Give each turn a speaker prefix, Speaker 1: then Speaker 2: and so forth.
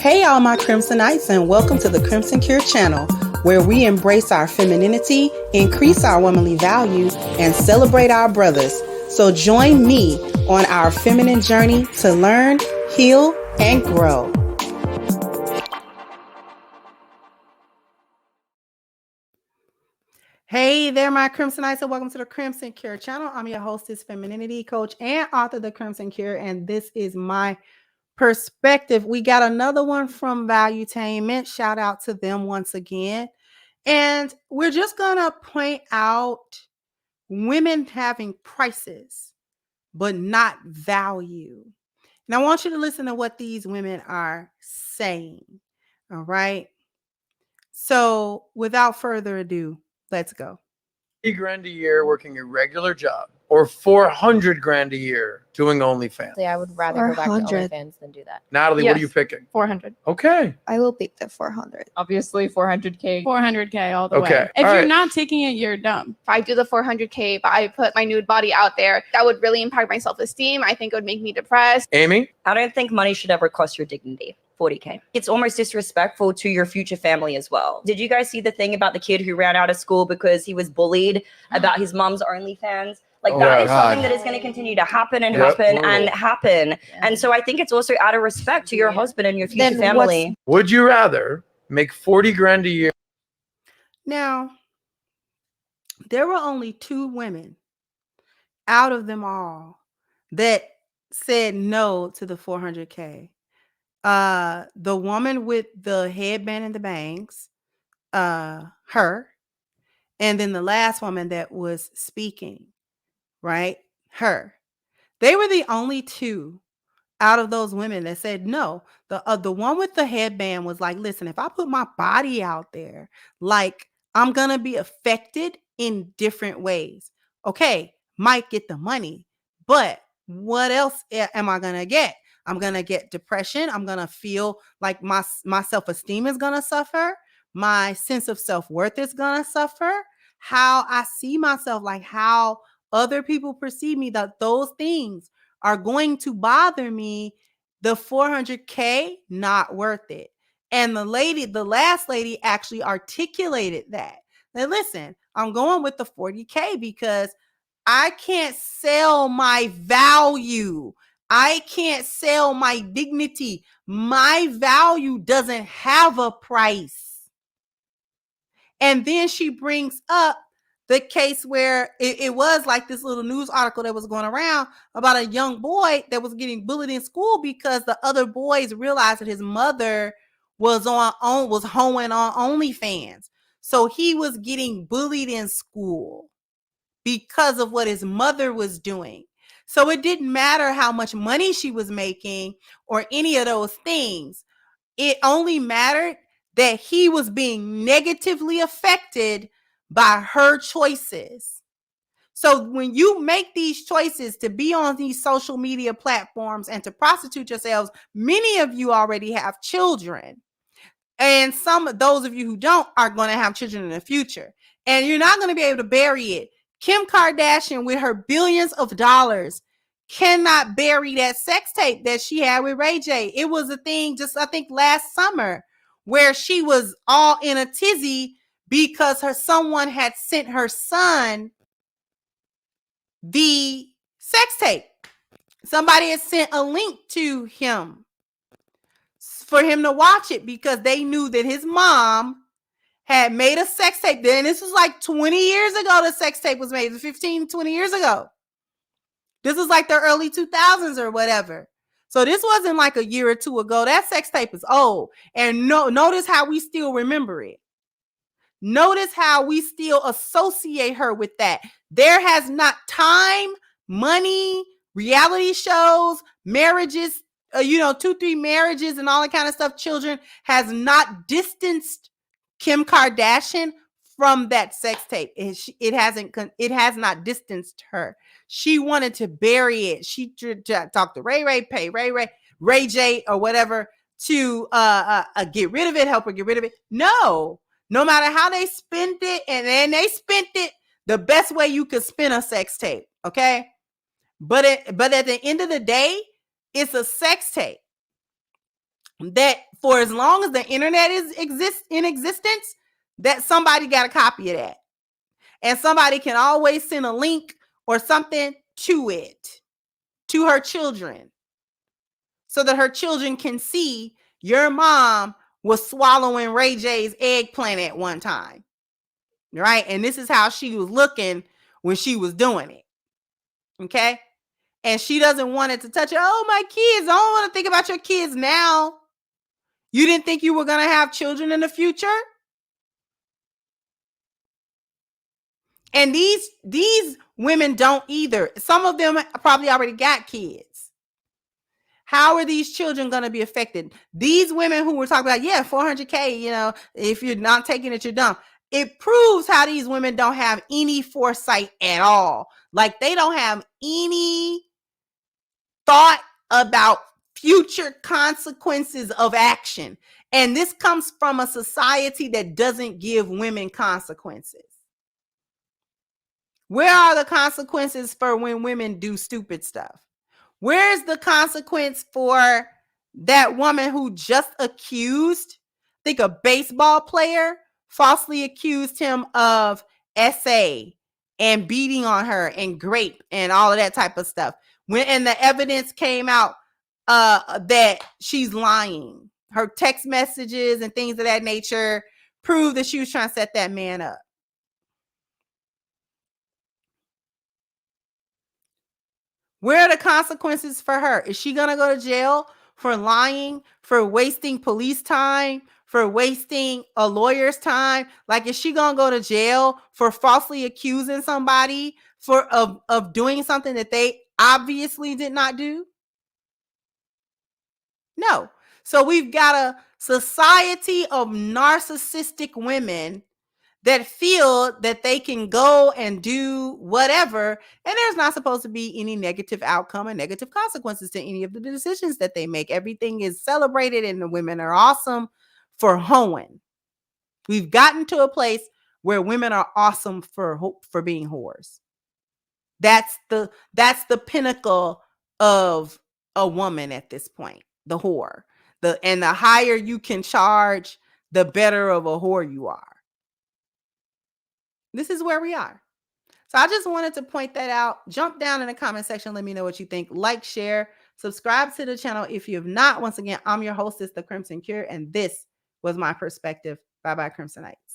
Speaker 1: Hey, all my Crimsonites, and welcome to the Crimson Cure channel, where we embrace our femininity, increase our womanly value, and celebrate our brothers. So join me on our feminine journey to learn, heal, and grow. Hey there, my Crimsonites, and welcome to the Crimson Cure channel. I'm your hostess, femininity coach, and author of the Crimson Cure, and this is my perspective. We got another one from Valuetainment. Shout out to them once again. And we're just going to point out women having prices, but not value. And I want you to listen to what these women are saying. All right. So without further ado, let's go.
Speaker 2: $50,000 a year working a regular job, or $400,000 a year doing OnlyFans?
Speaker 3: I would rather go back to OnlyFans than do that.
Speaker 2: Natalie, what are you picking?
Speaker 4: 400.
Speaker 2: Okay.
Speaker 5: I will pick the 400.
Speaker 4: Obviously, 400K. 400K all the way.
Speaker 2: Okay.
Speaker 4: If
Speaker 2: All
Speaker 4: you're
Speaker 2: right.
Speaker 4: not taking it, you're dumb.
Speaker 5: If I do the 400K, but I put my nude body out there, that would really impact my self-esteem. I think it would make me depressed.
Speaker 2: Amy?
Speaker 6: I don't think money should ever cost your dignity. 40K. It's almost disrespectful to your future family as well. Did you guys see the thing about the kid who ran out of school because he was bullied about his mom's OnlyFans? Like that is something that is going to continue to happen and happen.
Speaker 5: Yeah.
Speaker 6: And so I think it's also out of respect to your husband and your future family.
Speaker 2: Would you rather make $40,000 a year?
Speaker 1: Now, there were only 2 women out of them all that said no to the 400K. The woman with the headband and the bangs, her, and then the last woman that was speaking, right? Her. They were the only 2 out of those women that said no. The one with the headband was like, listen, if I put my body out there, like I'm gonna be affected in different ways. Okay, might get the money, but what else am I gonna get? I'm gonna get depression. I'm gonna feel like my self-esteem is gonna suffer. My sense of self-worth is gonna suffer. How I see myself, like how other people perceive me, that those things are going to bother me. The 400K, not worth it. And the last lady actually articulated that. Now listen, I'm going with the 40K because I can't sell my value. I can't sell my dignity. My value doesn't have a price. And then she brings up the case where it was like this little news article that was going around about a young boy that was getting bullied in school because the other boys realized that his mother was hoeing on OnlyFans. So he was getting bullied in school because of what his mother was doing. So it didn't matter how much money she was making or any of those things. It only mattered that he was being negatively affected by her choices. So when you make these choices to be on these social media platforms and to prostitute yourselves, many of you already have children. And some of those of you who don't are going to have children in the future. And you're not going to be able to bury it. Kim Kardashian, with her billions of dollars, cannot bury that sex tape that she had with Ray J. It was a thing just, I think, last summer where she was all in a tizzy because someone had sent her son the sex tape. Somebody had sent a link to him for him to watch it because they knew that his mom had made a sex tape. Then this was like 20 years ago. The sex tape was made 15, 20 years ago. This was like the early 2000s or whatever. So this wasn't like a year or 2 ago. That sex tape is old. And notice how we still remember it. Notice how we still associate her with that. There has not time, money, reality shows, marriages, 2-3 marriages and all that kind of stuff, children, has not distanced Kim Kardashian from that sex tape. It has not distanced her. She wanted to bury it. She talked to Ray J or whatever to get rid of it, help her get rid of it. No matter how they spent it, and then they spent it the best way you could spin a sex tape, okay? But at the end of the day, it's a sex tape. that for as long as the internet is in existence, that somebody got a copy of that. And somebody can always send a link or something to it, to her children, so that her children can see your mom was swallowing Ray J's eggplant at one time, right? And this is how she was looking when she was doing it, okay? And she doesn't want it to touch her. Oh, my kids, I don't want to think about your kids now. You didn't think you were going to have children in the future? And these women don't either. Some of them probably already got kids. How are these children going to be affected? These women who were talking about, yeah, 400K, you know, if you're not taking it, you're dumb. It proves how these women don't have any foresight at all. Like they don't have any thought about future consequences of action. And this comes from a society that doesn't give women consequences. Where are the consequences for when women do stupid stuff? Where's the consequence for that woman who just accused, I think a baseball player, falsely accused him of SA and beating on her and rape and all of that type of stuff? And the evidence came out that she's lying. Her text messages and things of that nature prove that she was trying to set that man up. Where are the consequences for her? Is she going to go to jail for lying, for wasting police time, for wasting a lawyer's time? Like, is she going to go to jail for falsely accusing somebody of doing something that they obviously did not do? No. So we've got a society of narcissistic women that feel that they can go and do whatever, and there's not supposed to be any negative outcome and negative consequences to any of the decisions that they make. Everything is celebrated and the women are awesome for hoeing. We've gotten to a place where women are awesome for being whores. That's the pinnacle of a woman at this point, the whore. And the higher you can charge, the better of a whore you are. This is where we are. So I just wanted to point that out. Jump down in the comment section. Let me know what you think. Like, share, subscribe to the channel if you have not. Once again, I'm your hostess, The Crimson Cure, and this was my perspective. Bye-bye, Crimsonites.